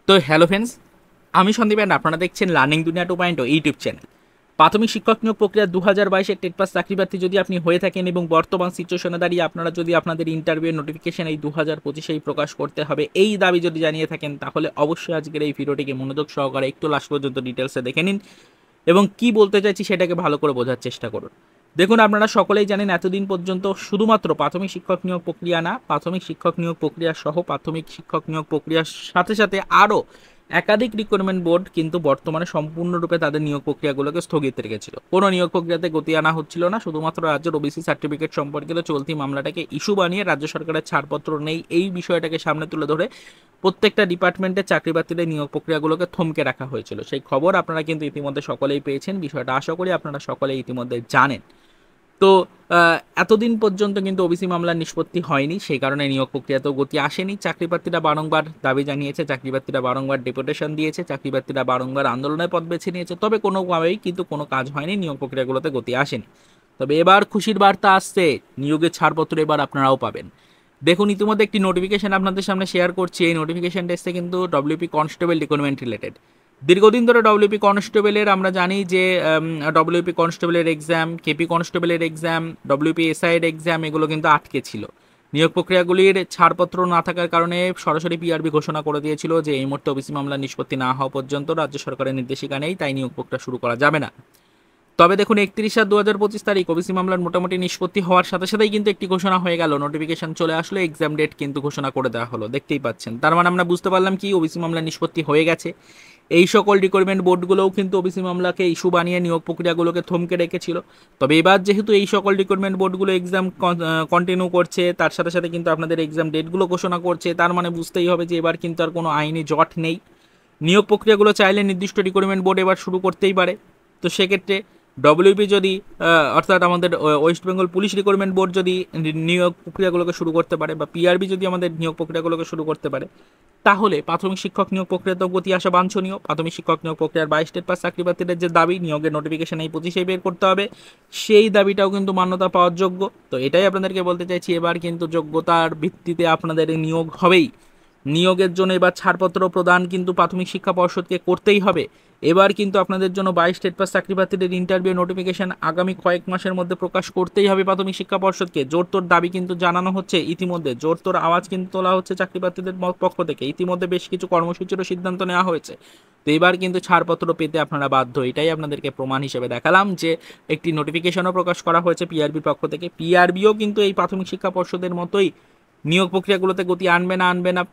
তো hello friends, আমি Sandeep and আপনারা দেখছেন লার্নিং দুনিয়া 2.0 ইউটিউব চ্যানেল। প্রাথমিক শিক্ষক নিয়োগ প্রক্রিয়া 2022-এর টেট পাস চাকরিপ্রার্থী যদি আপনি হয়ে থাকেন এবং বর্তমান সিচুয়েশনে দাঁড়িয়ে আপনারা যদি আপনাদের ইন্টারভিউ নোটিফিকেশন এই 2025-এই প্রকাশ করতে হবে এই দাবি যদি জানিয়ে থাকেন, তাহলে অবশ্যই আজকের এই ভিডিওটিকে মনোযোগ সহকারে একটু লাস্ট পর্যন্ত ডিটেলসে দেখে নিন এবং কি বলতে চাইছি সেটাকে ভালো করে বোঝার চেষ্টা করুন। দেখুন, আপনারা সকলেই জানেন এতদিন পর্যন্ত শুধুমাত্র প্রাথমিক শিক্ষক নিয়োগ প্রক্রিয়া না, প্রাথমিক শিক্ষক নিয়োগ প্রক্রিয়া সহ প্রাথমিক শিক্ষক নিয়োগ প্রক্রিয়ার সাথে সাথে আরও একাধিক রিক্রুটমেন্ট বোর্ড কিন্তু বর্তমানে সম্পূর্ণরূপে তাদের নিয়োগ প্রক্রিয়াগুলোকে স্থগিত রেখেছিল। কোনো নিয়োগ প্রক্রিয়াতে গতি আনা হচ্ছিল না, শুধুমাত্র রাজ্যের ওবিসি সার্টিফিকেট সম্পর্কিত চলতি মামলাটাকে ইস্যু বানিয়ে রাজ্য সরকারের ছাড়পত্র নেই এই বিষয়টাকে সামনে তুলে ধরে প্রত্যেকটা ডিপার্টমেন্টের চাকরিপ্রার্থীদের নিয়োগ প্রক্রিয়াগুলোকে থমকে রাখা হয়েছিল। সেই খবর আপনারা কিন্তু ইতিমধ্যে সকলেই পেয়েছেন, বিষয়টা আশা করি আপনারা সকলেই ইতিমধ্যে জানেন। তো এতদিন পর্যন্ত কিন্তু ওবিসি মামলার নিষ্পত্তি হয়নি, সেই কারণে নিয়োগ প্রক্রিয়াতেও গতি আসেনি। চাকরিপ্রার্থীরা বারংবার দাবি জানিয়েছে, চাকরিপ্রার্থীরা বারংবার ডেপুটেশন দিয়েছে, চাকরিপ্রার্থীরা বারংবার আন্দোলনের পথ বেছে নিয়েছে, তবে কোনোভাবেই কিন্তু কোনো কাজ হয়নি, নিয়োগ প্রক্রিয়াগুলোতে গতি আসেনি। তবে এবার খুশির বার্তা আসছে, নিয়োগের ছাড়পত্র এবার আপনারাও পাবেন। দেখুন, ইতিমধ্যে একটি নোটিফিকেশন আপনাদের সামনে শেয়ার করছি। এই নোটিফিকেশনটা এসছে কিন্তু ডব্লিউপি কনস্টেবল রিক্রুটমেন্ট রিলেটেড। দীর্ঘদিন ধরে ডব্লিউপি কনস্টেবলের আমরা জানি যে ডব্লিউপি কনস্টেবলের এক্সাম, কেপি কনস্টেবলের এক্সাম, ডব্লিউপি এসআইয়ের এক্সাম এগুলো কিন্তু আটকে ছিল। নিয়োগ প্রক্রিয়াগুলির ছাড়পত্র না থাকার কারণে সরাসরি পিআরবি ঘোষণা করে দিয়েছিল যে এই মুহূর্তে ওবিসি মামলা নিষ্পত্তি না হওয়া পর্যন্ত রাজ্য সরকারের নির্দেশিকা নেই, তাই নিয়োগ প্রক্রিয়া শুরু করা যাবে না। তবে দেখুন, 31/7/2025 তারিখ ওবিসি মামলার মোটামুটি নিষ্পত্তি হওয়ার সাথে সাথেই কিন্তু একটি ঘোষণা হয়ে গেল, নোটিফিকেশন চলে আসলো, এক্সাম ডেট কিন্তু ঘোষণা করে দেওয়া হলো। দেখতেই পাচ্ছেন, তার মানে আমরা বুঝতে পারলাম কি ওবিসি মামলার নিষ্পত্তি হয়ে গেছে। এই সকল রিক্রুটমেন্ট বোর্ডগুলোও কিন্তু ওবিসি মামলাকে ইস্যু বানিয়ে নিয়োগ প্রক্রিয়াগুলোকে থমকে রেখেছিল। তবে এবার যেহেতু এই সকল রিক্রুটমেন্ট বোর্ডগুলো এক্সাম কন্টিনিউ করছে, তার সাথে সাথে কিন্তু আপনাদের এক্সাম ডেটগুলো ঘোষণা করছে, তার মানে বুঝতেই হবে যে এবার কিন্তু আর কোনো আইনি জট নেই। নিয়োগ প্রক্রিয়াগুলো চাইলে নির্দিষ্ট রিক্রুটমেন্ট বোর্ড এবার শুরু করতেই পারে। তো সেক্ষেত্রে ডব্লিউপি যদি অর্থাৎ আমাদের West Bengal police recruitment board যদি নিয়োগ প্রক্রিয়াগুলোকে শুরু করতে পারে, বা পিআরবি যদি আমাদের নিয়োগ প্রক্রিয়াগুলোকে শুরু করতে পারে, তাহলে প্রাথমিক শিক্ষক নিয়োগ প্রক্রিয়াতেও গতি আসা বাঞ্ছনীয়। প্রাথমিক শিক্ষক নিয়োগ প্রক্রিয়ার 22 টেট পাস চাকরিপ্রার্থীদের যে দাবি নিয়োগের নোটিফিকেশন এই 25-এই বের করতে হবে, সেই দাবিটাও কিন্তু মান্যতা পাওয়ার যোগ্য। তো এটাই আপনাদেরকে বলতে চাইছি, এবার কিন্তু যোগ্যতার ভিত্তিতে আপনাদের এই নিয়োগ হবেই। নিয়োগের জন্য এবার ছাড়পত্র প্রদান কিন্তু প্রাথমিক শিক্ষা পর্ষদকে করতেই হবে। এবার কিন্তু আপনাদের জন্য 22 স্টেট পাস চাকরিপ্রার্থীদের ইন্টারভিউ নোটিফিকেশন আগামী কয়েক মাসের মধ্যে প্রকাশ করতেই হবে প্রাথমিক শিক্ষা পর্ষদকে। জোরতোর দাবি কিন্তু জানানো হচ্ছে, ইতিমধ্যে জোরতোর আওয়াজ কিন্তু তোলা হচ্ছে চাকরিপ্রার্থীদের পক্ষ থেকে। ইতিমধ্যে বেশ কিছু কর্মসূচিরও সিদ্ধান্ত নেওয়া হয়েছে। তো এবার কিন্তু ছাড়পত্র পেতে আপনারা বাধ্য, এটাই আপনাদেরকে প্রমাণ হিসেবে দেখালাম যে একটি নোটিফিকেশনও প্রকাশ করা হয়েছে পিআরবির পক্ষ থেকে। পিআরবিও কিন্তু এই প্রাথমিক শিক্ষা পর্ষদের মতোই নিয়োগ প্রক্রিয়াগুলোতে গতি আনবে না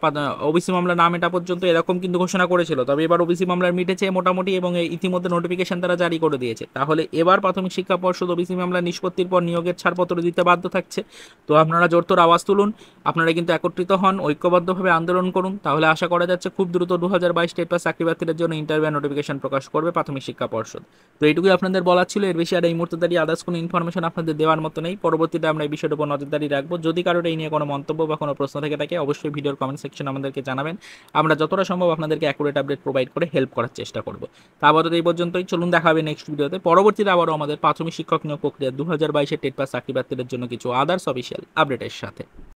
ওবিসি মামলা না মেটা পর্যন্ত, এরকম কিন্তু ঘোষণা করেছিল। তবে এবার ওবিসি মামলার মিটেছে মোটামুটি এবং ইতিমধ্যে নোটিফিকেশন তারা জারি করে দিয়েছে। তাহলে এবার প্রাথমিক শিক্ষা পর্ষদ ওবিসি মামলা নিষ্পত্তির পর নিয়োগের ছাড়পত্র দিতে বাধ্য থাকছে। তো আপনারা জোরতোর আওয়াজ তুলুন, আপনারা কিন্তু একত্রিত হন, ঐক্যবদ্ধভাবে আন্দোলন করুন, তাহলে আশা করা যাচ্ছে খুব দ্রুত 2022 স্টেট পাস চাকরিপ্রার্থীদের জন্য ইন্টারভিউ নোটিফিকেশন প্রকাশ করবে প্রাথমিক শিক্ষা পর্ষদ। তো এইটুকুই আপনাদের বলার ছিল, এর বেশি আর এই মুহূর্তে দাঁড়িয়ে আদার্স কোনো ইনফরমেশন আপনাদের দেওয়ার মতো নেই। পরবর্তীতে আমরা এই বিষয়টার উপর নজরদারি রাখবো। যদি কারোর এই নিয়ে কোনো মন্তব্য বা কোনো প্রশ্ন থেকে থাকে, অবশ্যই ভিডিওর কমেন্ট সেকশন আমাদেরকে জানাবেন। আমরা যতটা সম্ভব আপনাদেরকে অ্যাকুরেট আপডেট প্রোভাইড করে হেল্প করার চেষ্টা করব। তা আপাতত এই পর্যন্তই, চলুন দেখা হবে নেক্সট ভিডিওতে। পরবর্তীতে আবারও আমাদের প্রাথমিক শিক্ষক নিয়োগ প্রক্রিয়া 2022-এর টেট পাস চাকরিপ্রার্থীদের জন্য কিছু আদার্স অফিসিয়াল আপডেটের সাথে।